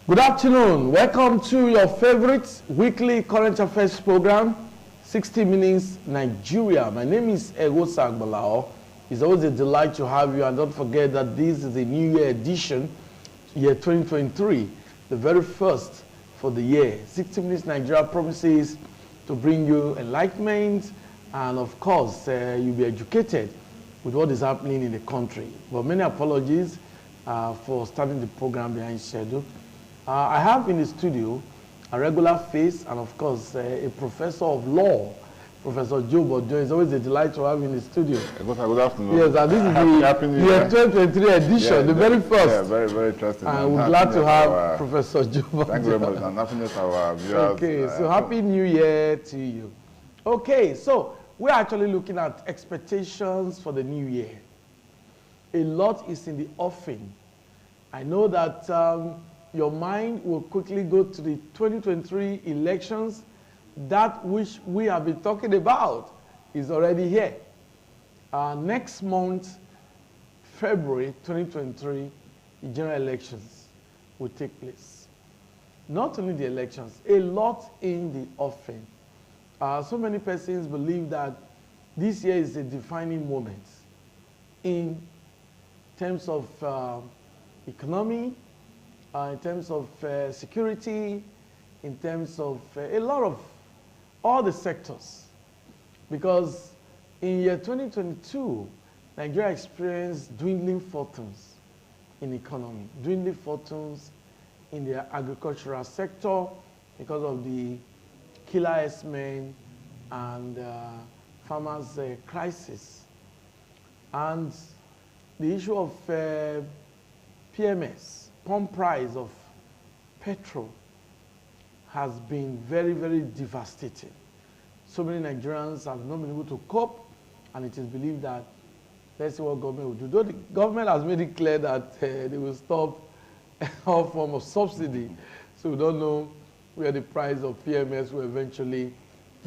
Good afternoon. Welcome to your favorite weekly current affairs program, 60 Minutes Nigeria. My name is Egosa Agbalao. It's always a delight to have you, and don't forget that this is a New Year edition, year 2023, the very first for the year. 60 Minutes Nigeria promises to bring you enlightenment, and of course, you'll be educated with what is happening in the country. But many apologies for starting the program behind schedule. I have in the studio a regular face and, of course, a professor of law, Professor Joe Bodio. It's always a delight to have you in the studio. Good afternoon. Yes, and this is the year 2023 edition, the very first. Yeah, very interesting. And we're glad to have Professor Joe Bodio. Thank you very much, and happiness to our viewers. Okay, so Happy New Year to you. Okay, so we're actually looking at expectations for the new year. A lot is in the offing. I know that your mind will quickly go to the 2023 elections. That which we have been talking about is already here. Next month, February 2023, the general elections will take place. Not only the elections, a lot in the offing. So many persons believe that this year is a defining moment in terms of economy, in terms of security, in terms of a lot of all the sectors. Because in year 2022, Nigeria experienced dwindling fortunes in economy, dwindling fortunes in the agricultural sector because of the killer S-men and farmers' crisis. And the issue of PMS, pump price of petrol, has been very, very devastating. So many Nigerians have not been able to cope, and it is believed that, let's see what government will do. Though the government has made it clear that they will stop all form of subsidy, so we don't know where the price of PMS will eventually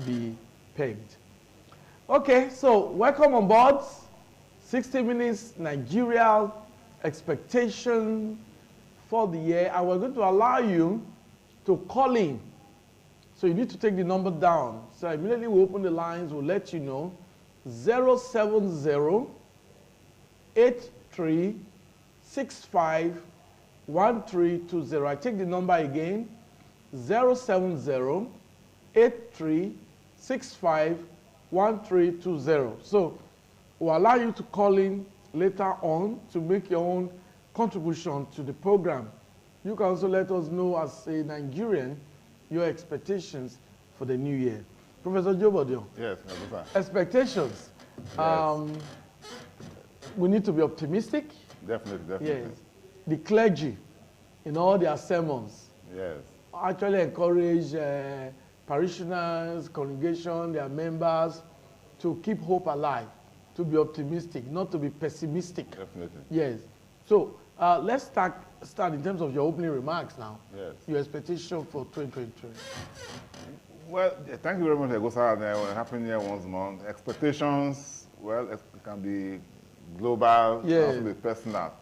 be pegged. Okay, so welcome on board. 60 Minutes Nigeria, expectation for the year, and we're going to allow you to call in. So you need to take the number down. So immediately we open the lines, we'll let you know. 070-8365-1320. I take the number again. 070-8365-1320. So we'll allow you to call in later on to make your own contribution to the program. You can also let us know, as a Nigerian, your expectations for the new year. Professor Joe Bodio. Yes, expectations. Yes. We need to be optimistic. Definitely. Yes. The clergy, in all their sermons, yes, actually encourage parishioners, congregation, their members to keep hope alive, to be optimistic, not to be pessimistic. Definitely. Yes. So let's start in terms of your opening remarks now. Yes. Your expectation for 2023. Well, thank you very much, Egosa. Happy New Year once more. Expectations, well, it can be global, yeah, also be personal.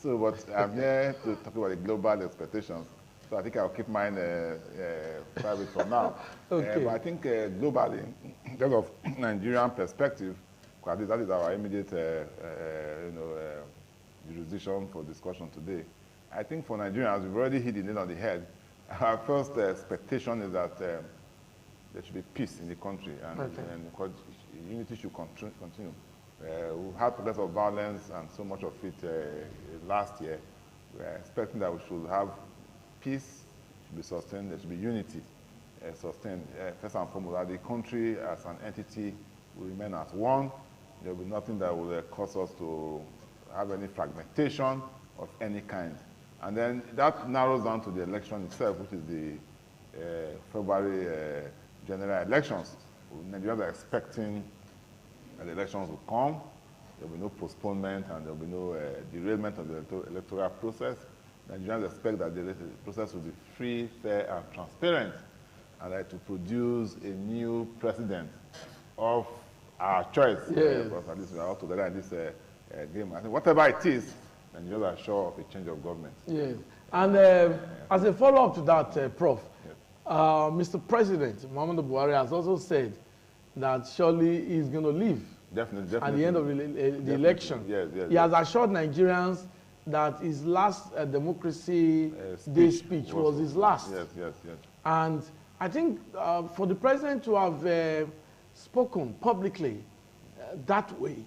So, but I'm here to talk about the global expectations. So I think I'll keep mine private for now. Okay. But I think globally, in terms of Nigerian perspective, that is our immediate jurisdiction for discussion today. I think for Nigerians, we've already hit the nail on the head. Our first expectation is that there should be peace in the country, and unity should continue. We've had progress of violence and so much of it last year. We're expecting that we should have peace, should be sustained, there should be unity sustained. First and foremost, that the country as an entity will remain as one. There will be nothing that will cause us to have any fragmentation of any kind. And then that narrows down to the election itself, which is the February general elections. Nigerians are expecting that the elections will come. There will be no postponement, and there will be no derailment of the electoral process. Nigerians expect that the process will be free, fair, and transparent, and that to produce a new president of our choice. Yes. Because at least we are all together in this game. I think whatever it is, Nigerians are sure of a change of government. Yes. And As a follow-up to that, Prof, Yes. Mr. President Muhammadu Buhari has also said that surely he's going to leave Definitely. at the end of the election. Yes, yes, he has assured Nigerians that his last democracy day speech was his last. Yes. And I think for the president to have spoken publicly that way,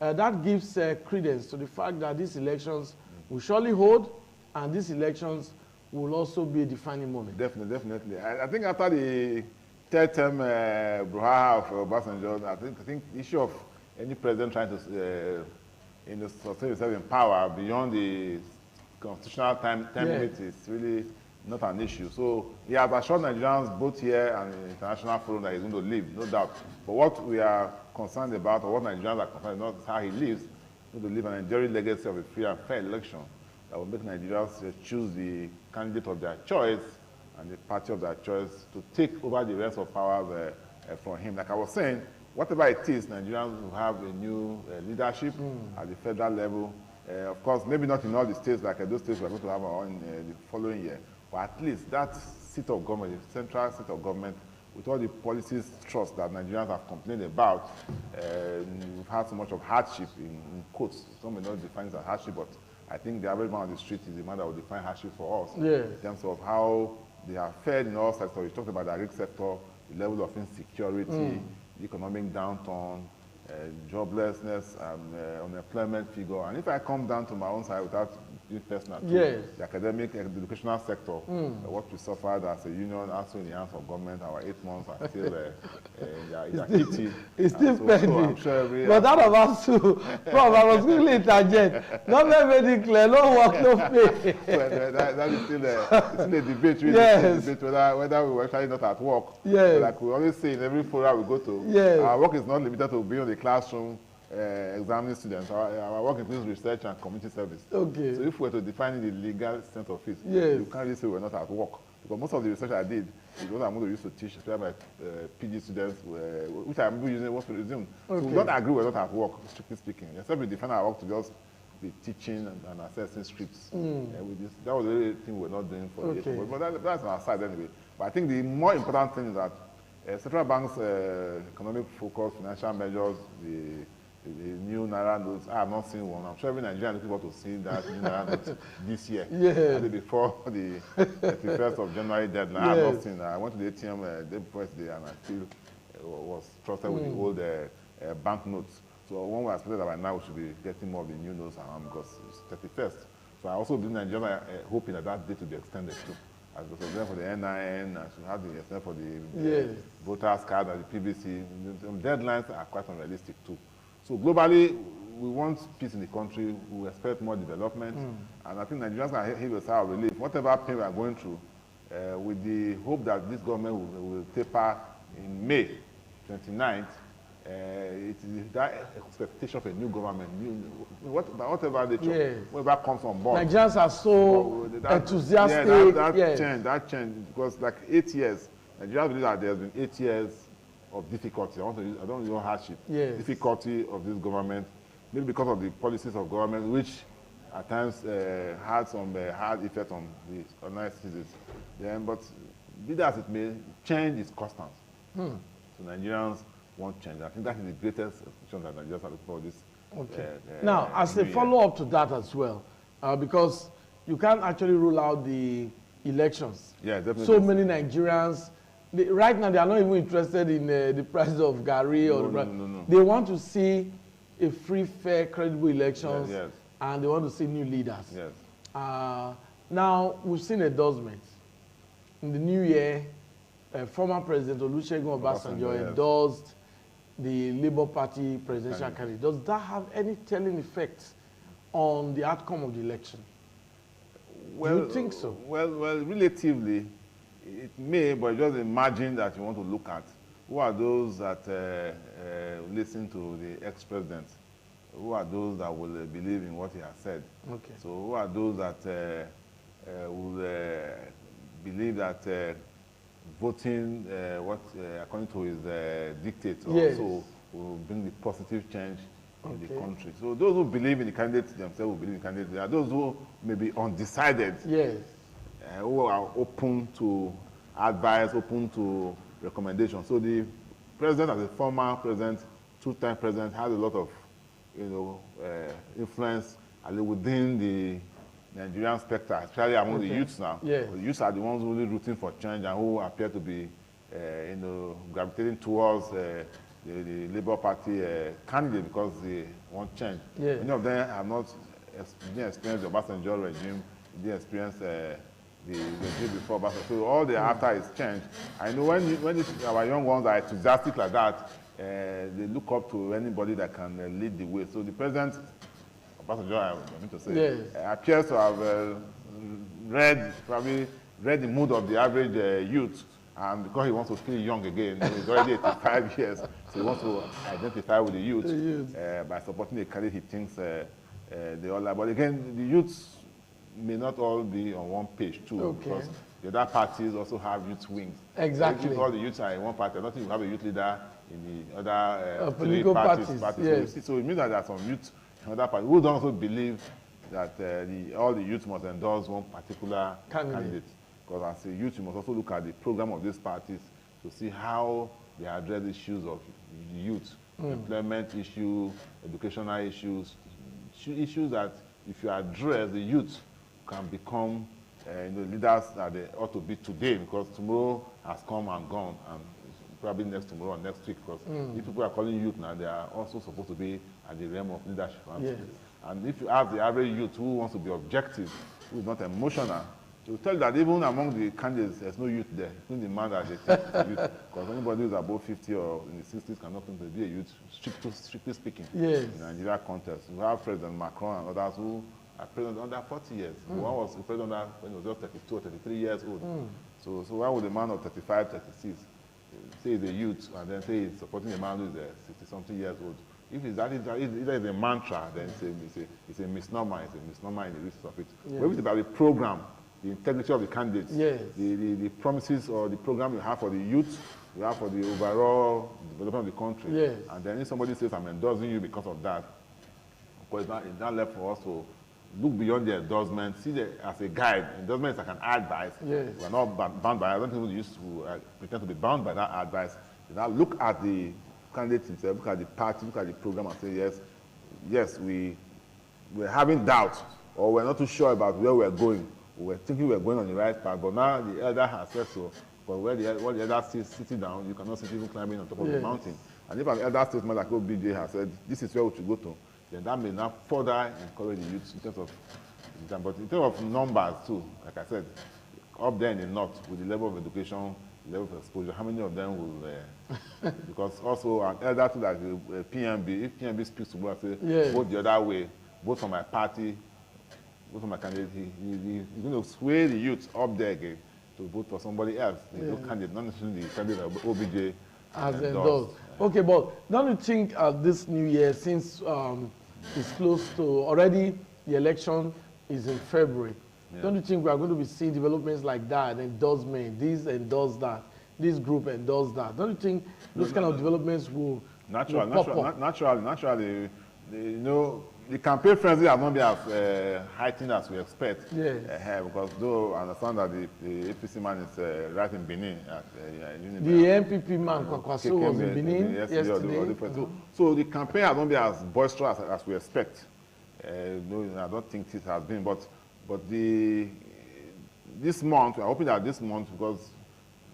that gives credence to the fact that these elections will surely hold, and these elections will also be a defining moment. Definitely. I think after the third term brouhaha of Obasanjo, I think the issue of any president trying to sustain himself in power beyond the constitutional time limit is really not an issue. So he has assured Nigerians both here and in the international forum that he's going to leave, no doubt. But what we are concerned about, or what Nigerians are concerned about, is how he lives. He's going to leave an enduring legacy of a free and fair election that will make Nigerians choose the candidate of their choice and the party of their choice to take over the rest of powers from him. Like I was saying, whatever it is, Nigerians will have a new leadership at the federal level. Of course, maybe not in all the states, like those states we're going to have in the following year, but at least that seat of government, the central seat of government, with all the policies trust that Nigerians have complained about, we've had so much of hardship in quotes. Some may not define it as hardship, but I think the average man on the street is the man that will define hardship for us in terms of how they are fared in all sectors. We talked about the agri sector, the level of insecurity, the economic downturn, joblessness, and unemployment figure. And if I come down to my own side without being personal, the academic, the educational sector, what we suffered as a union, also in the hands of government, our 8 months are still kitty. It's still pending. But that of us too, Prof, I was quickly interject. Not everything clear, no work, no pay. That is still a debate, really. Yes. Debate whether we were actually not at work. Yes. Like we always say in every forum we go to, our work is not limited to being in the classroom examining students. Our work includes research and community service. Okay. So if we were to define the legal sense of it, you can't really say we're not at work. Because most of the research I did is what I'm going to use to teach, especially my PG students, which I'm using what's resumed. So we don't agree we're not at work, strictly speaking. Except we define our work to just be teaching and assessing scripts. That was the only thing we're not doing for the but that's on our side anyway. But I think the more important thing is that central bank's economic focus, financial measures, the new Naira notes, I have not seen one. I'm sure every Nigerian is looking forward to see that new Naira note this year. Before the 31st of January deadline. I have not seen that. I went to the ATM the day before yesterday and I still was trusted with the old banknotes. So one way I expected that by now we should be getting more of the new notes around because it's 31st. So I also believe Nigerians are hoping that that date will be extended too. As it was there for the NIN, as we have the extended for the voters card and the PVC. The deadlines are quite unrealistic too. So globally, we want peace in the country. We expect more development. And I think Nigerians can hear a sigh of relief. Whatever pain we are going through, with the hope that this government will taper in May 29th, it is that expectation of a new government, whatever nature, whatever comes on board. Nigerians are so enthusiastic. That change, because like 8 years, Nigerians believe that there has been 8 years of difficulty. I don't use hardship. Difficulty of this government, maybe because of the policies of government, which at times had some hard effect on the ordinary citizens. But be that as it may, change is constant. So Nigerians want change. I think that is the greatest expectation that Nigerians are looking for this. Now, as a follow-up to that as well, because you can't actually rule out the elections. Definitely. So many Nigerians, right now, they are not even interested in the price of Gary or no. They want to see a free, fair, credible elections, and they want to see new leaders. Now, we've seen endorsements. In the new year, former President Olusegun Obasanjo endorsed the Labour Party presidential candidate. Does that have any telling effect on the outcome of the election? Do you think so? Well, relatively, it may, but just imagine that you want to look at who are those that listen to the ex-president, who are those that will believe in what he has said. So who are those that will believe that voting according to his dictates also will bring the positive change in the country. So those who believe in the candidates themselves will believe in the candidates. There are those who may be undecided. who are open to advice, open to recommendation. So the president, as a former president, two-time president, has a lot of, influence within the Nigerian spectre, especially among the youths now. Yes. The youths are the ones really rooting for change and who appear to be, gravitating towards the Labour Party candidate because they want change. Yes. Many of them have not didn't experience the Obasanjo regime, didn't experience the regime before Obasanjo. So all they after is change. I know when our young ones are enthusiastic like that, they look up to anybody that can lead the way. So the president, Obasanjo, I mean to say, yes. appears to have probably read the mood of the average youth. And because he wants to feel young again, he's already 85 years, so he wants to identify with the youth by supporting a candidate he thinks they all like. But again, the youths may not all be on one page too, because the other parties also have youth wings. Exactly. If all the youths are in one party, I don't think you have a youth leader in the other political parties. Yes. So it means that there are some youth in other parties who don't also believe that all the youth must endorse one particular candidate. Because as a youth, you must also look at the program of these parties to see how they address issues of youth, employment issues, educational issues that if you address, the youth can become leaders that they ought to be today, because tomorrow has come and gone, and probably next tomorrow or next week, because if people are calling youth now, they are also supposed to be at the realm of leadership. Yes. And if you have the average youth who wants to be objective, who is not emotional, to tell you that even among the candidates, there's no youth there. It's not the man that they think is a youth. Because anybody who's above 50 or in the 60s cannot think to be a youth, strictly speaking, in the Nigeria context. We have President Macron and others who are president under 40 years. One was president when he was just 32 or 33 years old. So why would a man of 35, 36 say he's a youth and then say he's supporting a man who is 60-something years old? If it's that, either it's a mantra, then it's a misnomer. It's a misnomer in the research of it. But if it's about the program, the integrity of the candidates, the promises or the program you have for the youth, you have for the overall development of the country. And then if somebody says, I'm endorsing you because of that, of course, it's not left for us to look beyond the endorsement, see it as a guide. Endorsement is like an advice. We're not bound by it. I don't think we used to pretend to be bound by that advice. Now look at the candidate himself, look at the party, look at the program and say, yes, we're having doubts, or we're not too sure about where we're going. We're thinking we're going on the right path, but now the elder has said so. But where the elder is sitting down, you cannot sit even climbing on top of the mountain. And if an elder statement like OBJ has said, this is where we should go to, then that may now further encourage the youth in terms of, but in terms of numbers too, like I said, up there in the north, with the level of education, the level of exposure, how many of them will, because also an elder too, like PMB, if PMB speaks to me and say, vote the other way, vote for my party, vote for my candidate, he's going to sway the youth up there again to vote for somebody else, the candidate, not necessarily the candidate of OBJ has endorsed. Okay, but don't you think this new year, since it's close to, already the election is in February, don't you think we are going to be seeing developments like that, endorsement, this endorse that, this group endorse that? Don't you think those kind of developments will naturally, the campaign frenzy has not been as heightened as we expect. Because though I understand that the APC man is right in Benin. The NPP man, Kwakwaso, was in Benin yesterday. So the campaign has not been as boisterous as we expect. No, I don't think it has been. But this month, we're hoping that this month, because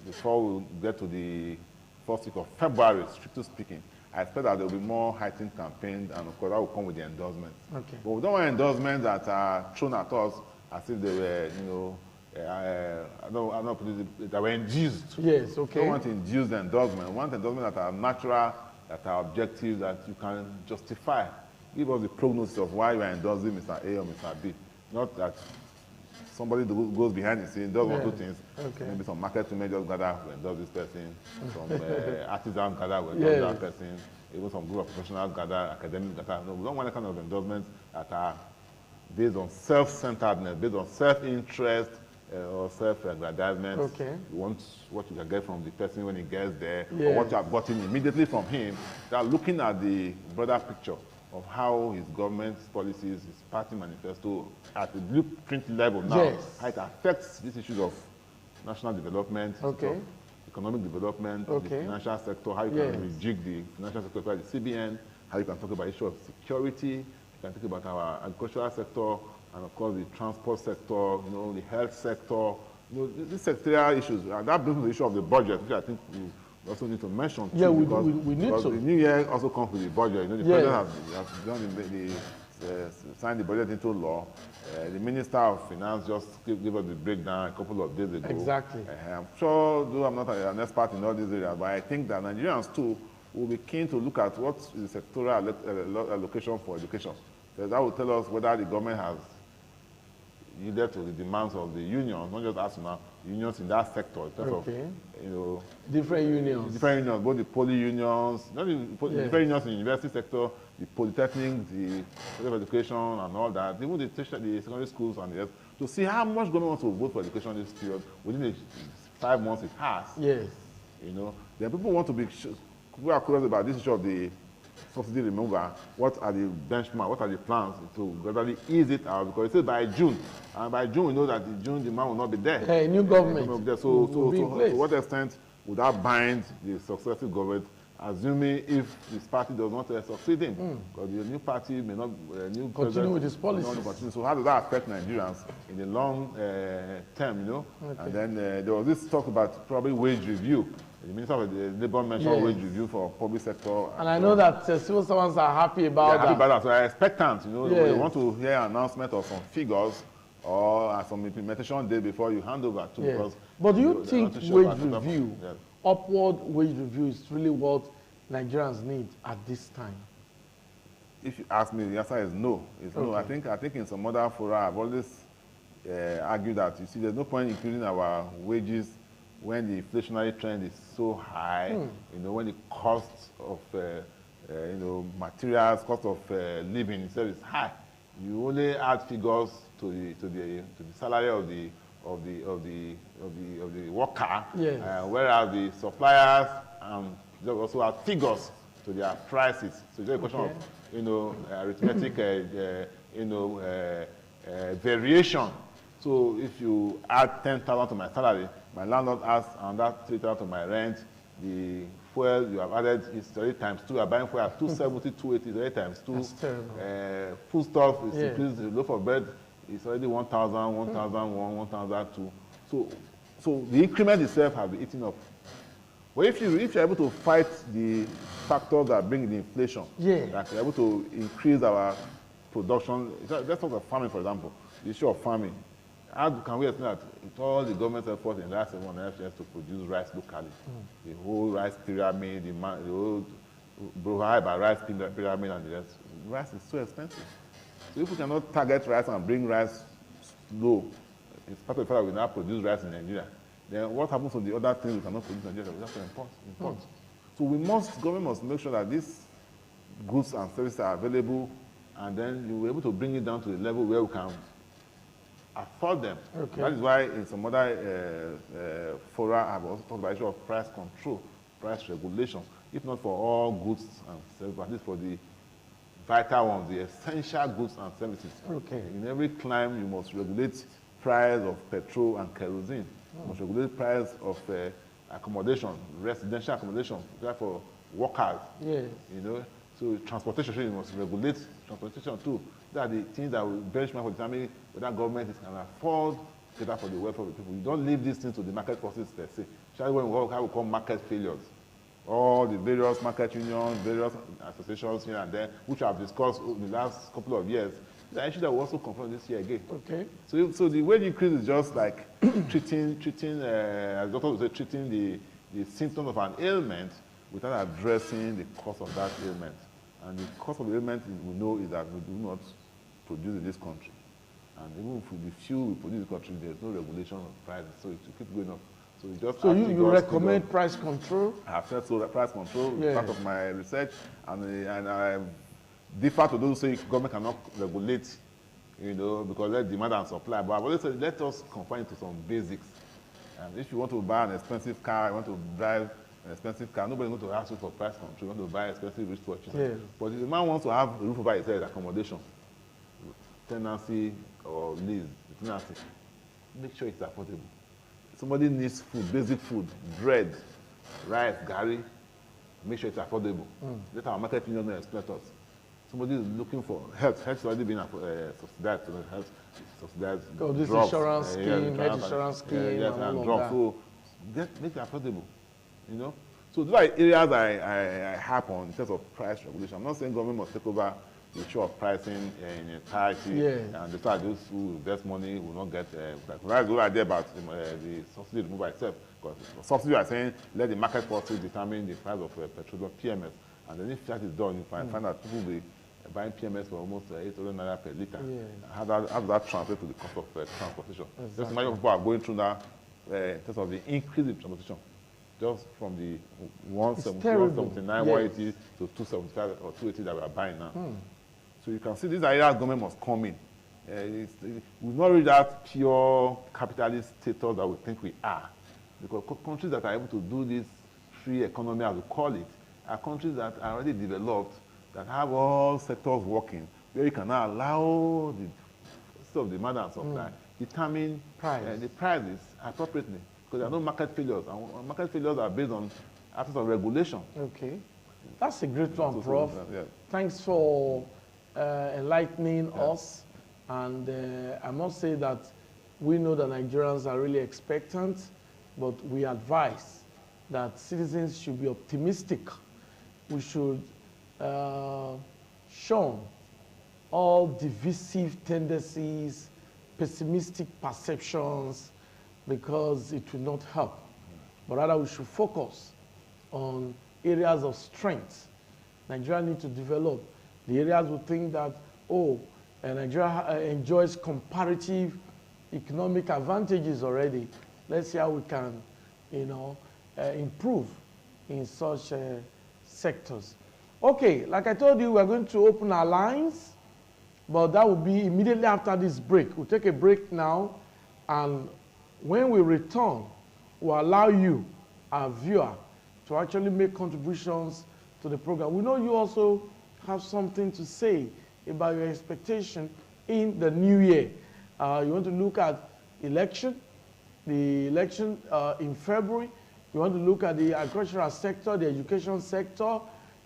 before we get to the first week of February, strictly speaking, I expect that there will be more heightened campaigns, and of course that will come with the endorsements. But we don't want endorsements that are thrown at us as if they were, that were induced. We don't want to induce endorsement. We want endorsements that are natural, that are objective, that you can justify. Give us the prognosis of why you are endorsing Mr. A or Mr. B. Not that somebody goes behind the scene, does one or two things. Maybe some market women just gather to endorse this person, some artisans gather to endorse that person, even some group of professionals gather, academics gather. No, we don't want that kind of endorsements that are based on self-centeredness, based on self-interest or self-aggrandizement. You want what you can get from the person when he gets there, or what you have gotten immediately from him. They are looking at the broader picture. of how his government's policies, his party manifesto, at the blueprint level now, yes. how it affects these issues of national development, Okay. economic development, Okay. the financial sector, how you Yes. can rejig the financial sector by the CBN, how you can talk about issue of security, you can talk about our agricultural sector, and of course the transport sector, you know, the health sector, you know, these sectorial issues. And that brings the issue of the budget, which I think we also need to mention too, Yeah, we need because to. the new year also comes with the budget. You know, the Yes. president has done signed the budget into law. The Minister of Finance just gave us the breakdown a couple of days ago. Exactly. I'm sure, though I'm not an expert in all these areas, but I think that Nigerians too will be keen to look at what is the sectoral allocation for education. Because that will tell us whether the government has yielded to the demands of the unions, not just us now, unions in that sector, in terms of, you know, different unions. Different unions, both the poly unions, not the Yes. different unions in the university sector, the polytechnic, the College of Education and all that, even the secondary schools and the rest, to see how much government wants to vote for education this period within the 5 months it has. Yes. You know, then people want to be, people are curious about this issue of the subsidy removal. What are the benchmarks? What are the plans to gradually ease it out? Because it says by June, and by June we know that in June demand will not be there. Hey, new government. So to what extent would that bind the successive government, assuming if this party does not succeed in? Because the new party may not new continue with his policies. So how does that affect Nigerians in the long term? You know, Okay. and then there was this talk about probably wage review. The Minister of the Labour mentioned Yes. wage review for public sector. And I know that civil servants are happy about Happy about that. So I expectant, you know, Yes. they want to hear an announcement of some figures or some implementation day before you hand over to. Yes. Because But do you they're think not too sure wage about what happens. review, Yes. upward wage review is really what Nigerians need at this time? If you ask me, the answer is no. It's no. I think in some other fora, I've always argued that, you see, there's no point including our wages when the inflationary trend is so high, you know, when the cost of, you know, materials, cost of living itself is high. You only add figures to the salary of the worker, Yes. whereas the suppliers they also add figures to their prices. So it's a question of, you know, arithmetic, you know, variation. So if you add 10,000 to my salary, my landlord adds another 3,000 to my rent, the fuel you have added is 30 times 2. You're buying fuel at 270, 280, 30 times 2. That's terrible. Food stuff is Yeah. increased. The loaf of bread is already 1,000, 1,001, 1,002. So the increment itself has been eaten up. But if you're able to fight the factors that bring the inflation, like you're able to increase our production, let's talk about farming, for example, the issue of farming. How can we explain that with all the government effort in the last 7 years to produce rice locally, the whole rice pyramid, the whole provide by rice pyramid and the rest, rice is so expensive. So if we cannot target rice and bring rice low, it's part of the fact that we now produce rice in Nigeria, then what happens to the other things we cannot produce in Nigeria? We have to import. So government must make sure that these goods and services are available, and then you'll be able to bring it down to the level where we can afford them. Okay. That is why in some other fora I've also talked about the issue of price control, price regulation. If not for all goods and services, at least for the vital ones, the essential goods and services. Okay. In every climb, you must regulate price of petrol and kerosene. You must regulate price of accommodation, residential accommodation, for workers. Yes. You know, so transportation, you must regulate transportation too. That are the things that will benchmark for determining whether government can afford to cater for the welfare of the people. You don't leave these things to the market forces per se. Especially when we call market failures. All the various market unions, various associations here and there, which I've discussed in the last couple of years, the issue that we also confront this year again. Okay. So the wage increase is just like treating, as doctors would say, treating the symptoms of an ailment without addressing the cause of that ailment. And the cause of the ailment we know is that we do not produce in this country. And even if the fuel we produce in this country, there's no regulation of prices, so it will keep going up. So you recommend price control? I have said so, that price control is part of my research, and I differ to those who say government cannot regulate, you know, because let demand and supply. But I've always said, let us confine to some basics. And if you want to buy an expensive car, you want to drive an expensive car, nobody's going to ask you for price control. You want to buy expensive wristwatches. Yeah. But if the man wants to have a roof over his head, accommodation, tenancy or lease, tenancy, make sure it's affordable. Somebody needs food, basic food, bread, rice, garri, make sure it's affordable. Let our market union exploit us. Somebody is looking for health. Health has already been subsidized. So health subsidized. Oh, this drugs, insurance scheme, health insurance scheme, yes, and all drugs. of So make it affordable. You know. So those are areas I harp on in terms of price regulation. I'm not saying government must take over the issue of pricing in entirety, and the fact those who invest money will not get. That's the idea about the subsidy removed by itself. Because subsidy, are saying let the market forces determine the price of petroleum PMS, and then if that is done, you find that people will be buying PMS for almost 800 naira per liter. How does that translate to the cost of transportation? Exactly. Just imagine people are going through that in terms of the increase in transportation, just from the 179, 180 to 275 or 280 that we are buying now. So you can see these areas government must come in. We've not reached that pure capitalist status that we think we are. Because countries that are able to do this free economy, as we call it, are countries that are already developed, that have all sectors working, where you can now allow the sort of demand and supply, determine the prices appropriately. Because there are no market failures. And market failures are based on absence of regulation. Okay. That's a great one, Prof. Thanks for enlightening us. And I must say that we know that Nigerians are really expectant, but we advise that citizens should be optimistic. We should shun all divisive tendencies, pessimistic perceptions, because it will not help. But rather we should focus on areas of strength. Nigeria needs to develop the areas we think that, Nigeria enjoys comparative economic advantages already. Let's see how we can, improve in such sectors. Okay, like I told you, we're going to open our lines, but that will be immediately after this break. We'll take a break now, and when we return, we'll allow you, our viewer, to actually make contributions to the program. We know you also have something to say about your expectation in the new year. You want to look at the election in February. You want to look at the agricultural sector, the education sector.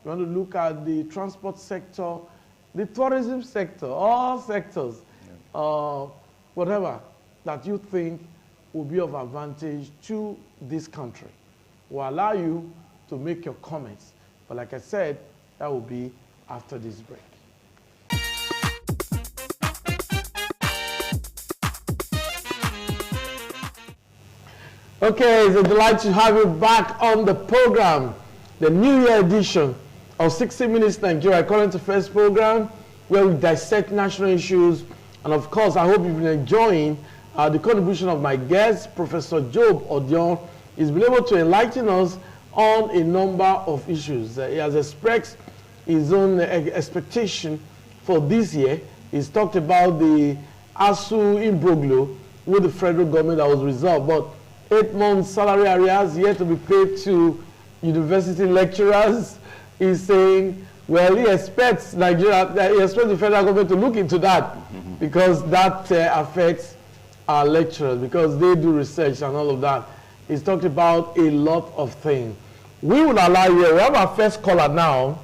You want to look at the transport sector, the tourism sector, all sectors, whatever that you think will be of advantage to this country. We'll allow you to make your comments. But like I said, that will be after this break. Okay, it's a delight to have you back on the program, the New Year edition of 60 Minutes Nigeria, according to first program, where we dissect national issues. And of course, I hope you've been enjoying the contribution of my guest, Professor Job Odion. He's been able to enlighten us on a number of issues. He has expressed his own expectation for this year. He's talked about the ASU imbroglio with the federal government that was resolved, but 8 months salary arrears yet to be paid to university lecturers. He's saying, well, he expects he expects the federal government to look into that because that affects our lecturers, because they do research and all of that. He's talked about a lot of things. We will allow you, we have our first caller now.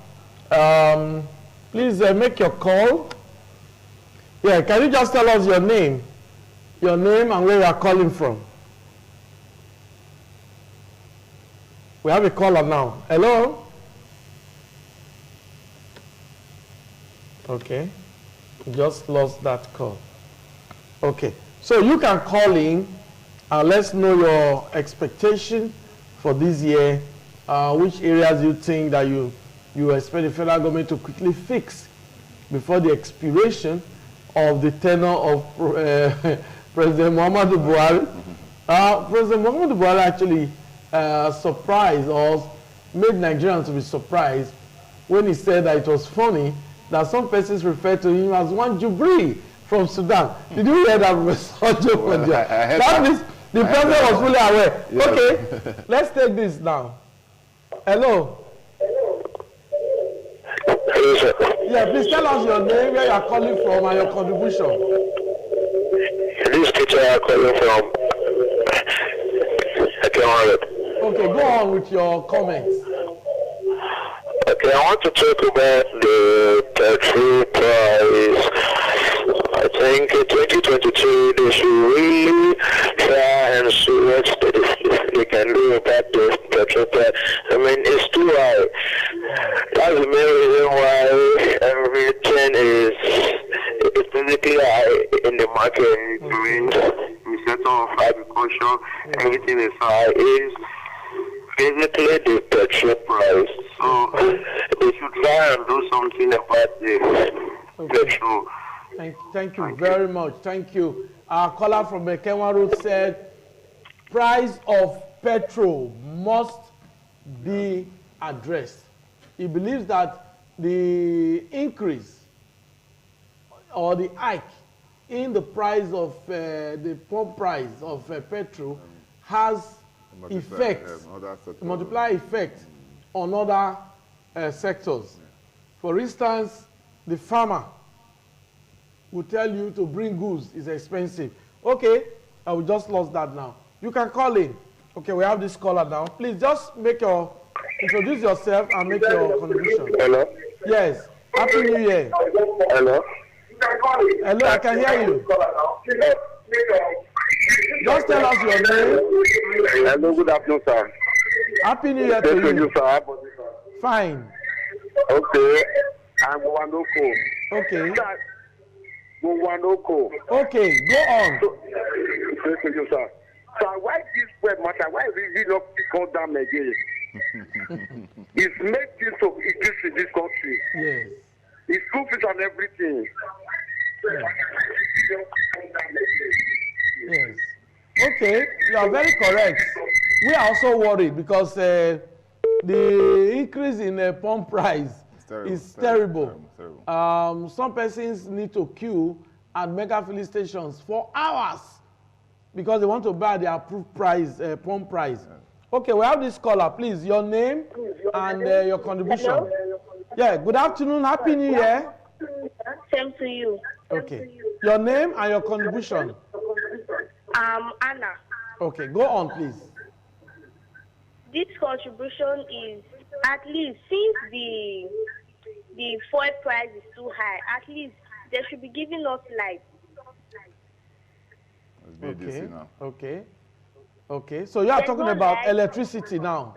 Please make your call. Yeah, can you just tell us your name and where you are calling from? We have a caller now. Hello? Okay. Just lost that call. Okay. So you can call in and let's know your expectation for this year. Which areas you think that you expect the federal government to quickly fix before the expiration of the tenure of President Muhammadu Buhari. President Muhammadu Buhari actually surprised us, made Nigerians to be surprised when he said that it was funny that some persons referred to him as one Jubril from Sudan. Did you hear that, Professor Job? That means the president was fully aware. Yes. Okay, let's take this now. Hello. Hello, sir. Yeah, please tell us your name, where you are calling from, and your contribution. This teacher I calling from. Okay, go on with your comments. Okay, I want to talk about the petrol price. I think in 2022 they should really try and see what they can do about the petrol price. I mean, it's too high. That's the main reason why everything is basically high in the market. I mean, the sector of agriculture, everything is high. Is basically the petrol price. So they should try and do something about the petrol. Thank you very much. Thank you. Our caller from Ekenwa Road said, price of petrol must be addressed. He believes that the increase or the hike in the price of the pump price of petrol has effects, multiply effects on other sectors. For instance, the farmer will tell you to bring goods is expensive. Okay, we just lost that now. You can call in. Okay, we have this caller now. Please just introduce yourself and make your contribution. Hello? Yes. Happy New Year. Hello? Hello, I can hear you. Just tell us your name. Hello, good afternoon, sir. Happy New Year to you. Sir. Fine. Okay. I'm Wanoko. Okay. Wanoko. Okay, go on. Thank you, sir. So why this web matter? Why we not come down again? It's made things to exist in this country. Yes. It's school fees and everything. Yes. Okay, you are very correct. We are also worried because the increase in the pump price is terrible. Some persons need to queue at mega filling stations for hours because they want to buy the approved price, pump price. Okay, we have this caller. Please, your name and your contribution. Hello? Yeah, good afternoon. Happy New Year. Same to you. Okay. Your name and your contribution. Anna. Okay, go on, please. This contribution is at least since the fuel price is too high, at least they should be giving us light. Okay. Okay. Okay. So you are talking about electricity now.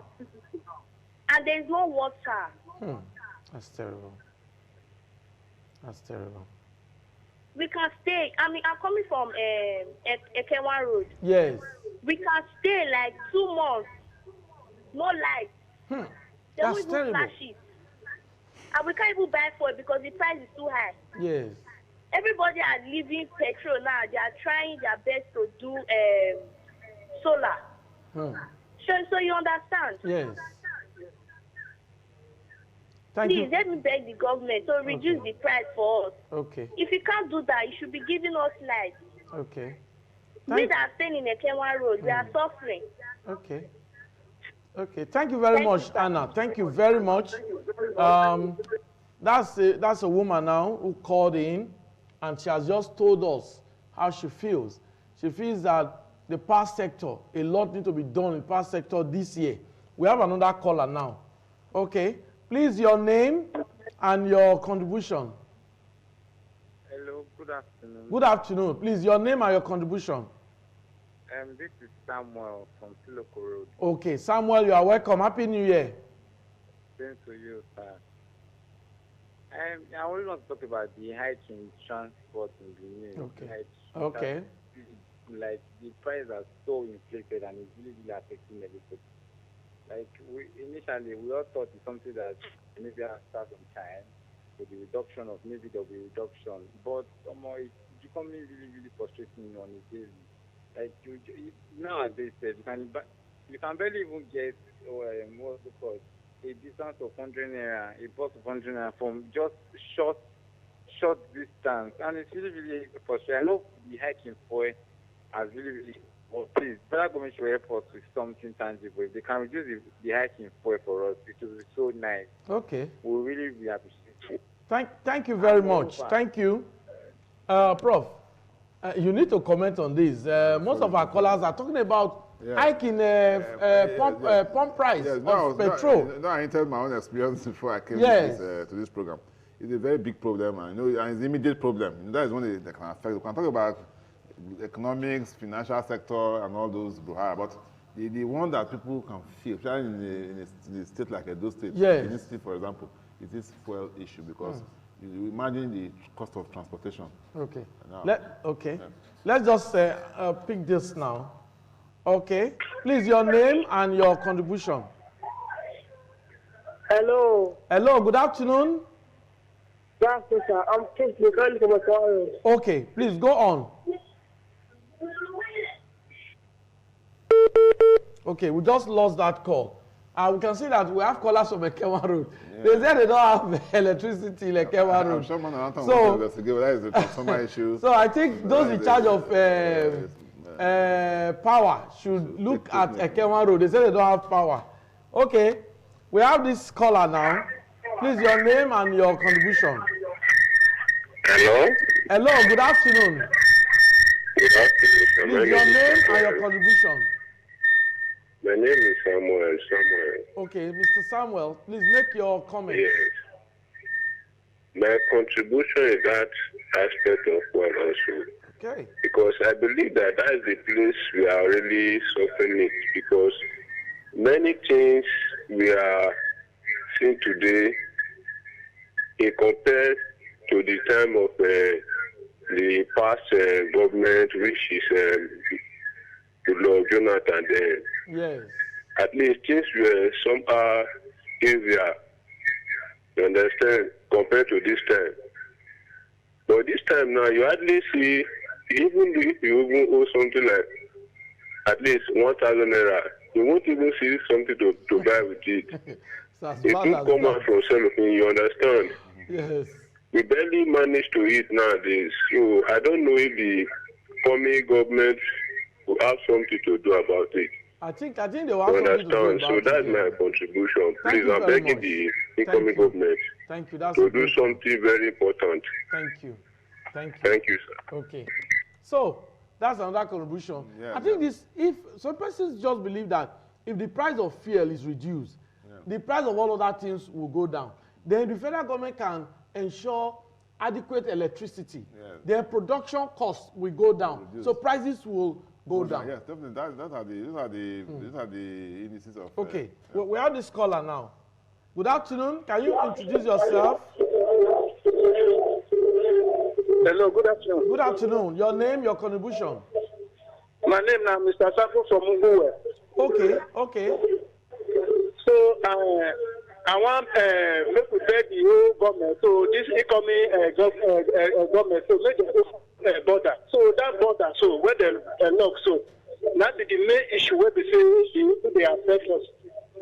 And there's no water. That's terrible. That's terrible. We can stay. I mean, I'm coming from Ekenwa Road. Yes. We can stay like 2 months. No light. That's terrible. Flash it. And we can't even buy for it because the price is too high. Yes. Everybody are leaving petrol now. They are trying their best to do solar. So you understand? Yes. Thank Please you. let me beg the government to reduce the price for us. Okay. If you can't do that, you should be giving us light. Okay. We that are staying in Ekenwa Road, we are suffering. Okay. Okay. Thank you very much, Anna. Thank you very much. That's a woman now who called in, and she has just told us how she feels. She feels that the power sector, a lot needs to be done in the power sector this year. We have another caller now. Okay. Please, your name and your contribution. Hello, good afternoon. Good afternoon. Please, your name and your contribution. This is Samuel from Siloko Road. Okay, Samuel, you are welcome. Happy New Year. Same to you, sir. I only want to talk about the hike in transport in the news. Okay. Okay. Like, the prices are so inflated and it's really, really affecting everybody. Like, initially, we all thought it's something that maybe I'll start on time with the reduction of maybe there'll be reduction. But it's becoming really, really frustrating on a daily. Like, nowadays, you can barely even get, what's it called, a distance of 100 naira, a bus of 100 naira from just short distance. And it's really, really frustrating. I know the hike in fuel has really, really, please, federal government should help us with something tangible. If they can reduce the hike in fuel for us, it will be so nice. Okay. We'll really be appreciative. Thank you very much. Thank you. Prof, you need to comment on this. Most of our callers are talking about hiking pump price of petrol. I tell my own experience before I came to this program. It's a very big problem, and it's an immediate problem. That is one that can affect. We can talk about economics, financial sector, and all those brouhaha, but the one that people can feel, especially in a state like Edo State, in this state, for example, it is fuel issue because you imagine the cost of transportation. Okay. Let's just pick this now. Okay. Please, your name and your contribution. Hello. Hello. Good afternoon. Good afternoon, sir. I'm Kingsley calling from Aquarius. Okay. Please go on. Okay, we just lost that call. We can see that we have callers from Ekewa Road. They said they don't have electricity in Ekewa Road. I'm sure man around town will investigate whether it's a transformer issue. So I think those in charge of power should look at Ekewa Road. They say they don't have power. Okay, we have this caller now. Please, your name and your contribution. Hello? Hello, good afternoon. Good afternoon, sir. Please, your name and your contribution. My name is Samuel. Okay, Mr. Samuel, please make your comment. Yes. My contribution is that aspect of what also. Okay. Because I believe that is the place we are really suffering it. Because many things we are seeing today, in compared to the time of the past government, which is the Lord Jonathan then. Yes. At least things were somehow easier, you understand, compared to this time. But this time now, you hardly see, even if you even owe something like at least 1,000 naira, you won't even see something to buy with it. It won't come out from cellophane, you understand? Yes. We barely manage to eat nowadays. So I don't know if the coming government will have something to do about it. I think they will have something to do about it. So that's my contribution. Please, I'm begging the incoming government to do something very important. Thank you. Thank you, sir. Okay. So that's another contribution. I think if some persons just believe that if the price of fuel is reduced, the price of all other things will go down. Then the federal government can ensure adequate electricity. Their production costs will go down. So prices will go down. Yes, definitely. These are the indices of. Okay, we have this caller now. Good afternoon. Can you introduce yourself? Hello, good afternoon. Good afternoon. Your name, your contribution. My name is Mr. Sako from Munguwe. Okay. So I want make we beg the whole government. So this incoming government, so make the border. So that border, so where they lock, so that is the main issue where they say they affect us.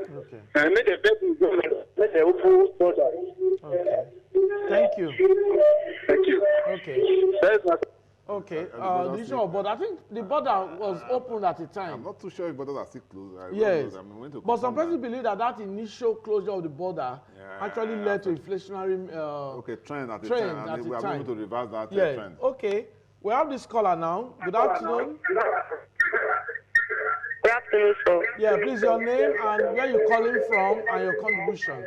Okay. And make the beg the government, make the open border. Okay. Thank you. Okay. That's my. Okay, the issue of border. I think the border was opened at the time. I'm not too sure if borders are still closed. Yes, but some persons believe that initial closure of the border actually led to inflationary trend at the time. And we are able to reverse that trend. Okay, we have this caller now. Good afternoon. Good afternoon, sir. Yeah, please, your name and where you're calling from and your contribution.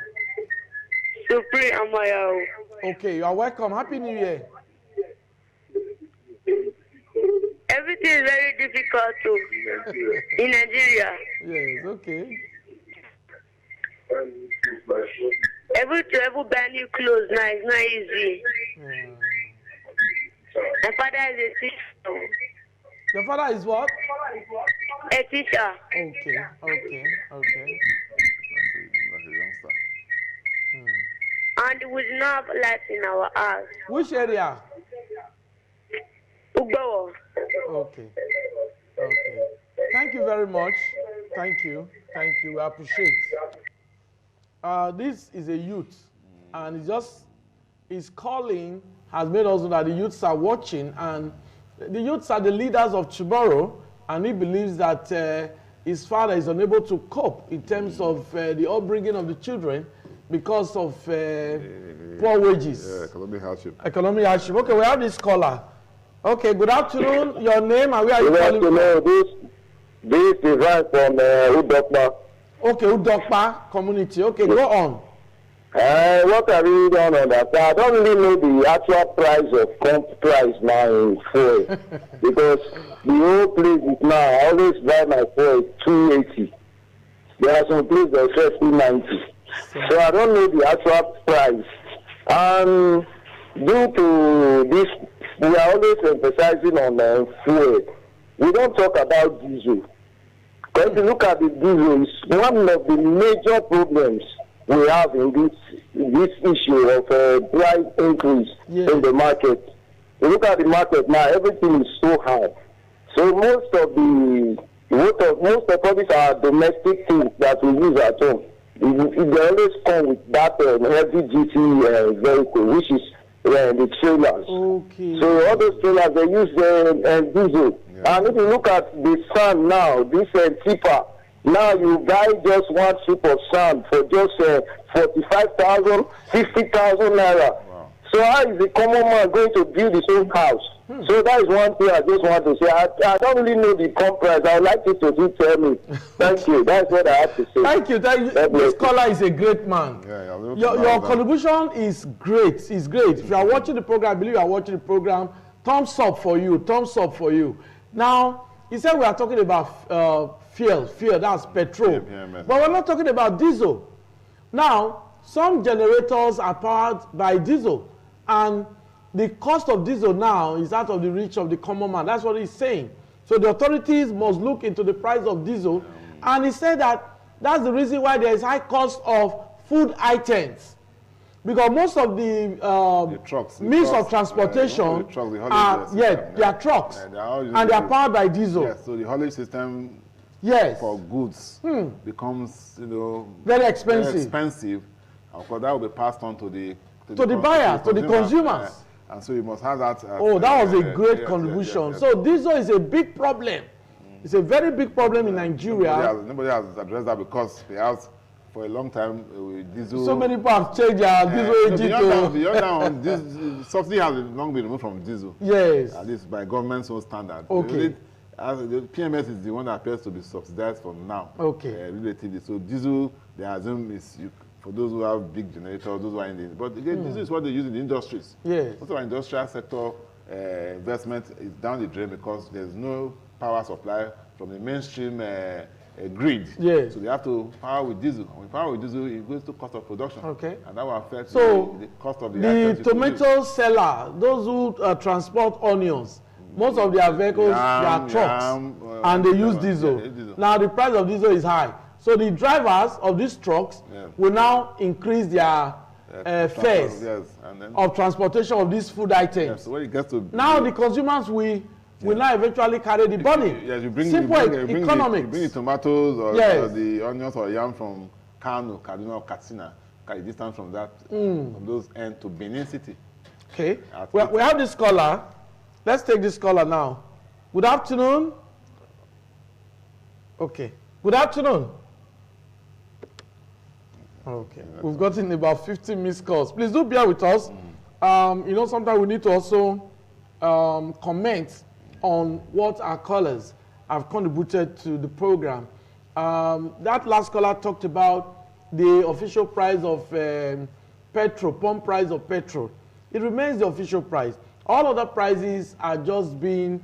Supreme Amaya. Okay, you are welcome. Happy New Year. Everything is very difficult in Nigeria. Yes, okay. Every buy new clothes now is not easy. My father is a teacher. Your father is what? A teacher. Okay. That's a youngster. And we do not have light in our house. Which area? Ugbawo. Okay. Thank you very much. Thank you. We appreciate. This is a youth, and his calling has made us know that the youths are watching, and the youths are the leaders of tomorrow. and he believes that his father is unable to cope in terms of the upbringing of the children because of poor wages. Economic hardship. Economic hardship. Okay, we have this caller. Okay, good afternoon. Your name and where are you calling from? This is right from Udokpa. Okay, Udokpa community. Okay, go on. What I really don't understand, I don't really know the actual price of pump price now in fuel. Because the whole place is now, I always buy my fuel at 280. There are some places that sell 290. So I don't know the actual price. And due to this, we are always emphasizing on fuel. We don't talk about diesel. Because if you look at the diesel, it's one of the major problems we have in this issue of price increase in the market. You look at the market now, everything is so high. So most of all these are domestic things that we use at home. They always come with that heavy duty vehicle, which is the trailers. Okay. So all those trailers, they use diesel. Yeah. And if you look at the sand now, this tipper, now you buy just one strip of sand for just 45,000, 50,000 naira. Wow. So how is the common man going to build his own house? So that is one thing I just want to say. I don't really know the pump price. I would like you to tell me. Thank you. That's what I have to say. Thank you. This caller is a great man. Your contribution is great. It's great. If you are watching the program, I believe you are watching the program. Thumbs up for you. Thumbs up for you. Now, he said we are talking about fuel, that's petrol. But we're not talking about diesel. Now, some generators are powered by diesel. And the cost of diesel now is out of the reach of the common man. That's what he's saying. So the authorities must look into the price of diesel. And he said that that's the reason why there is high cost of food items. Because most of the means of transportation they are trucks. And they are powered by diesel. Yes, so the haulage system for goods becomes very expensive. Of course, that will be passed on to the buyers, to the consumers. And so you must have that. That was a great contribution. So diesel is a big problem. It's a very big problem in Nigeria. Nobody has addressed that because perhaps for a long time diesel. So many people have changed their diesel engine. Beyond that, subsidy has long been removed from diesel. Yes. At least by government's own standard. Okay. The PMS is the one that appears to be subsidized for now. Okay. Relatively. So diesel, they assume is for those who have big generators, those who are in the. But again, this is what they use in the industries. Yes. Most of our industrial sector investment is down the drain because there's no power supply from the mainstream grid. Yes. So they have to power with diesel. When power with diesel, it goes to cost of production. Okay. And that will affect the cost of the tomato seller, those who transport onions, most of their vehicles, they are trucks, and they use diesel. Now the price of diesel is high. So the drivers of these trucks will now increase their fares of transportation of these food items. So when it gets to now the consumers will now eventually carry the burden. Yes, you bring economics. You bring the tomatoes or the onions or yam from Kano, Kaduna, or Katsina, carry distance from that, from those ends to Benin City. Okay. We have this caller. Let's take this caller now. Good afternoon. Okay. Good afternoon. Okay. We've gotten about 15 missed calls. Please do bear with us. Sometimes we need to also comment on what our callers have contributed to the program. That last caller talked about the official price of petrol, pump price of petrol. It remains the official price. All other prices are just being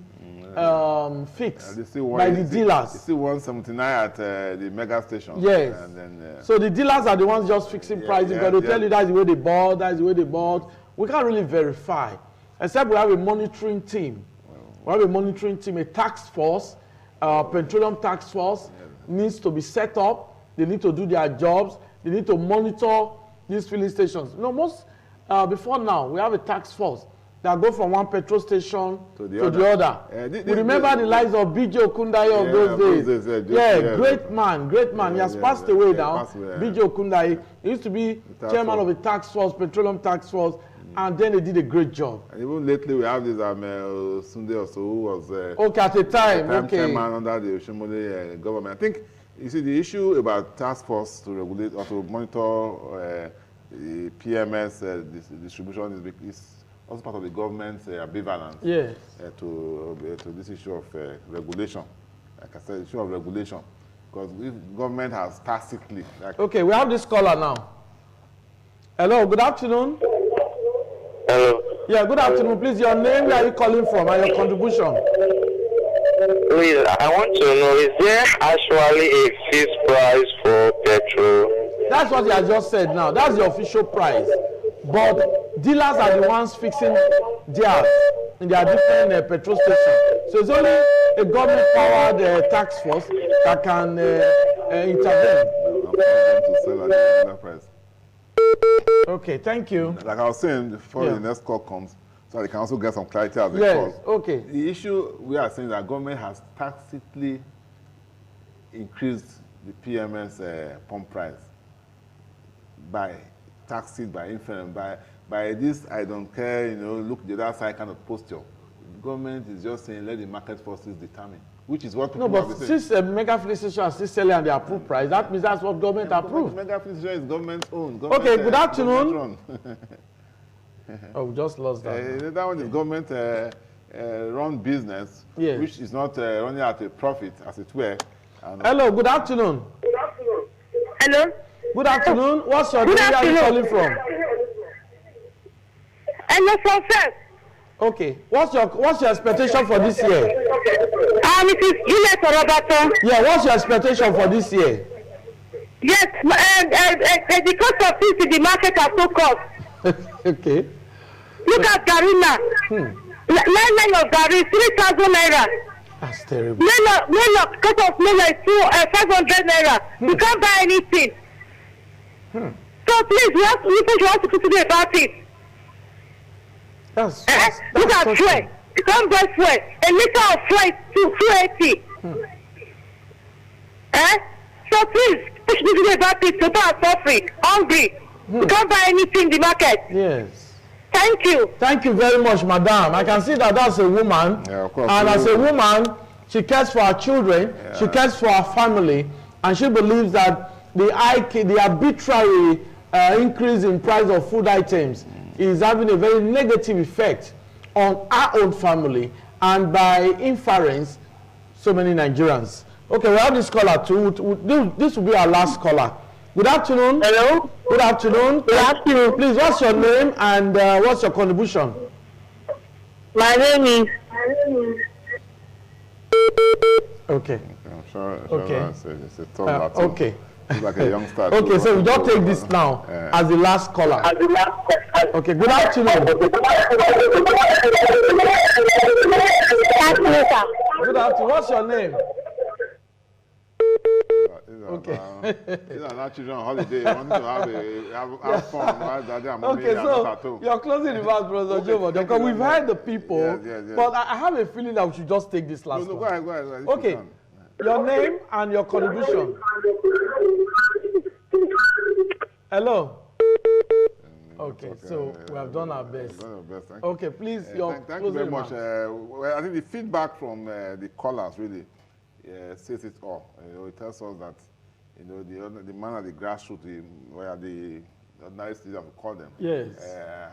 fixed by the dealers. You see 179 at the mega station. Yes. And then, so the dealers are the ones just fixing pricing, but they'll tell you that's the way they bought, that's the way they bought. We can't really verify, except we have a monitoring team. We have a monitoring team, a task force, petroleum task force needs to be set up. They need to do their jobs. They need to monitor these filling stations. Before now, we have a task force that go from one petrol station to the other. We remember the lives of B.J. Okundaye of those days. Great man. He has passed away now. B.J. Okundaye, he used to be chairman of a task force, petroleum task force. and then they did a great job. And even lately, we have this Sunday also, who was okay, at the time, okay, chairman under the Oshimole government. I think, you see, the issue about task force to regulate or to monitor the PMS distribution is also part of the government's ambivalence yes. To this issue of regulation. Like I said, issue of regulation. Because if government has tacitly... Like okay, we have this caller now. Hello, good afternoon. Hello. Yeah, good afternoon. Please, your name, where are you calling from, and your contribution? Please, I want to know, is there actually a fixed price for petrol? That's what you have just said now. That's the official price. But dealers are the ones fixing theirs in their different petrol stations. So it's only a government-powered task force that can intervene. to sell at the regular price. Okay, thank you. Like I was saying, before the next call comes, so they can also get some clarity as they call. Okay. The issue we are saying that government has tacitly increased the PMS pump price by taxes, by inference, by this I don't care, look the other side kind of posture. The government is just saying let the market forces determine, which is what people No, but since mega filling stations are still selling at the approved price, that means that's what government approved. Mega filling station is government owned. Okay, good afternoon. Oh, we just lost that. That one is government run business, yes. which is not running at a profit, as it were. Hello, good afternoon. Hello. Good afternoon. What's your name? Where are you calling from? Hello, sir. Okay. What's your expectation for this year? It is Juliet Roberto. Yeah. What's your expectation for this year? Yes. The cost of things in the market are so cost. Okay. Look at Garina. 9 of Gari, 3,000 naira. That's terrible. Melok, cost of Melok is 500 naira. You can't buy anything. So please, we have to consider about it. That's look at fuel. You can't buy fuel. A liter of fuel is 280. So please, push me about it. People are suffering, hungry. You can't buy anything in the market. Yes. Thank you. Thank you very much, madam. I can see that that's a woman. Yeah, of course. And as a woman, she cares for her children, she cares for her family, and she believes that the arbitrary increase in price of food items is having a very negative effect on our own family and by inference, so many Nigerians. Okay, we have this caller too. This will be our last caller. Good afternoon. Hello. Good afternoon. Good afternoon. Please, what's your name and what's your contribution? My name is. Okay. I'm sure Okay. it's a tough battle. Okay. It's like a youngster. Okay, so we just take this now as the last caller. Okay, good afternoon. Good afternoon. What's your name? Okay. These are not children on holiday. They want to have fun. Okay, so you're closing the mouth, Brother Joe, because we've heard the people, yes. but I have a feeling that we should just take this last No, one. go ahead. Okay, your name and your contribution. Hello. Okay, so we have done our best. Okay, please, thank you very much. Well, I think the feedback from the callers really says it all. It tells us that the man at the grassroots, where the ordinary citizens, we call them, yes,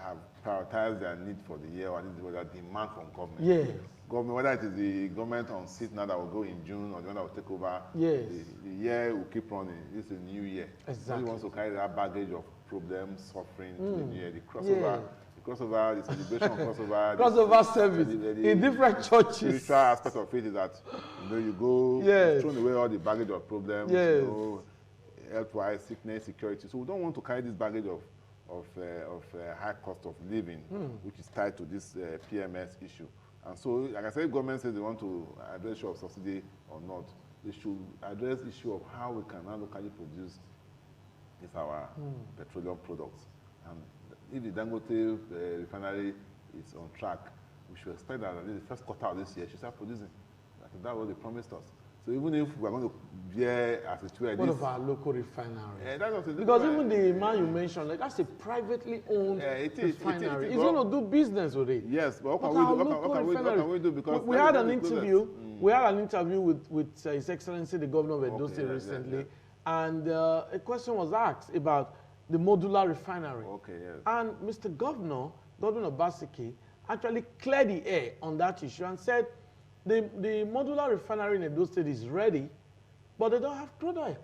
have prioritized their need for the year or their demand from government. yes. Government, whether it is the government on seat now that will go in June or the one that will take over, yes, the year will keep running. This is a new year. Exactly. Nobody wants to carry that baggage of problems, suffering to the new year. The crossover, the celebration of crossover service in different churches. The spiritual aspect of it is that you go, yes, throw away all the baggage of problems, yes, health-wise, sickness, security. So we don't want to carry this baggage of high cost of living, which is tied to this PMS issue. And so, like I said, government says they want to address issue of subsidy or not. They should address the issue of how we can now locally produce our petroleum products. And if the Dangote refinery is on track, we should expect that in the first quarter of this year, she start producing. I think that's what they promised us. So even if we're going to bear as a tool, what of our local refinery? Because even the man you mentioned, like that's a privately owned refinery. He's going to do business with it. Yes, but what can we do? Because we had an interview. We had an interview with His Excellency the Governor of Edo State recently, and a question was asked about the modular refinery. Okay, yes. And Mr. Governor Obaseki, actually cleared the air on that issue and said the modular refinery in Edo State is ready, but they don't have crude oil.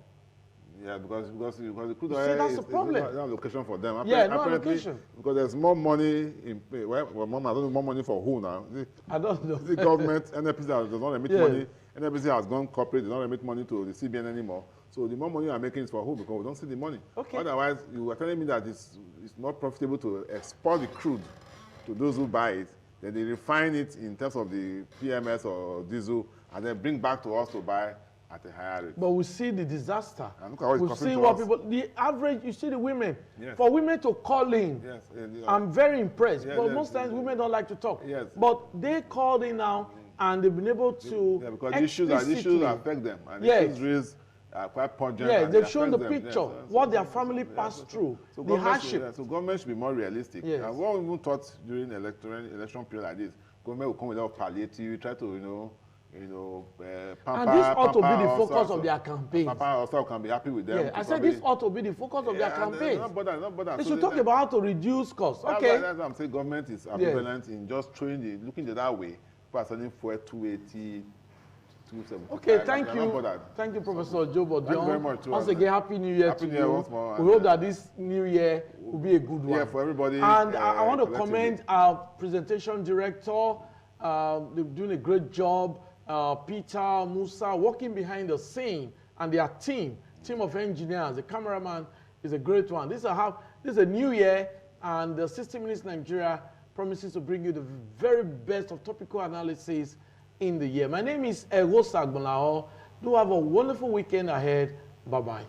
Yeah, because the crude oil is no allocation for them. Yeah, no allocation. Because there's more money in well, I don't know more money for who now. I don't know. The government, NNPC does not emit money. NNPC has gone corporate, they don't emit money to the CBN anymore. So the more money you are making is for who? Because we don't see the money. Okay. Otherwise, you are telling me that it's not profitable to export the crude to those who buy it. Then they refine it in terms of the PMS or diesel, and then bring back to us to buy at a higher rate. But we see the disaster. And look at what we see what people, the average, you see the women. Yes. For women to call in, yes. I'm very impressed. Yes, but yes, most times women don't like to talk. Yes. But they called in now and they've been able to because the issues affect them. And yes. the issues raised are quite pungent. Yeah, they've shown the them. picture, yes. what their family passed through, so the hardship. So government should be more realistic. Yes. And what we even thought during election period like this, government will come without palliative, try to, pamper, and this ought to be the focus of their campaigns. Papa also can be happy with them. Yeah, I said this ought to be the focus of their campaigns. Not bother. They should talk about how to reduce costs. Okay. That's why I'm saying government is ambivalent in just looking at that way. People are selling fuel 280, 275. Okay, thank you. Thank you, Professor Joe Bodion. Thank you very much. Once again, Happy New Year to you. Once more. We hope that this new year will be a good one. Yeah, for everybody. And I want to commend our presentation director. They're doing a great job. Peter, Musa, working behind the scene, and their team of engineers. The cameraman is a great one. This is a new year, and the 60 Minutes Nigeria promises to bring you the very best of topical analysis in the year. My name is Egosa Agbonlao. Do have a wonderful weekend ahead. Bye-bye.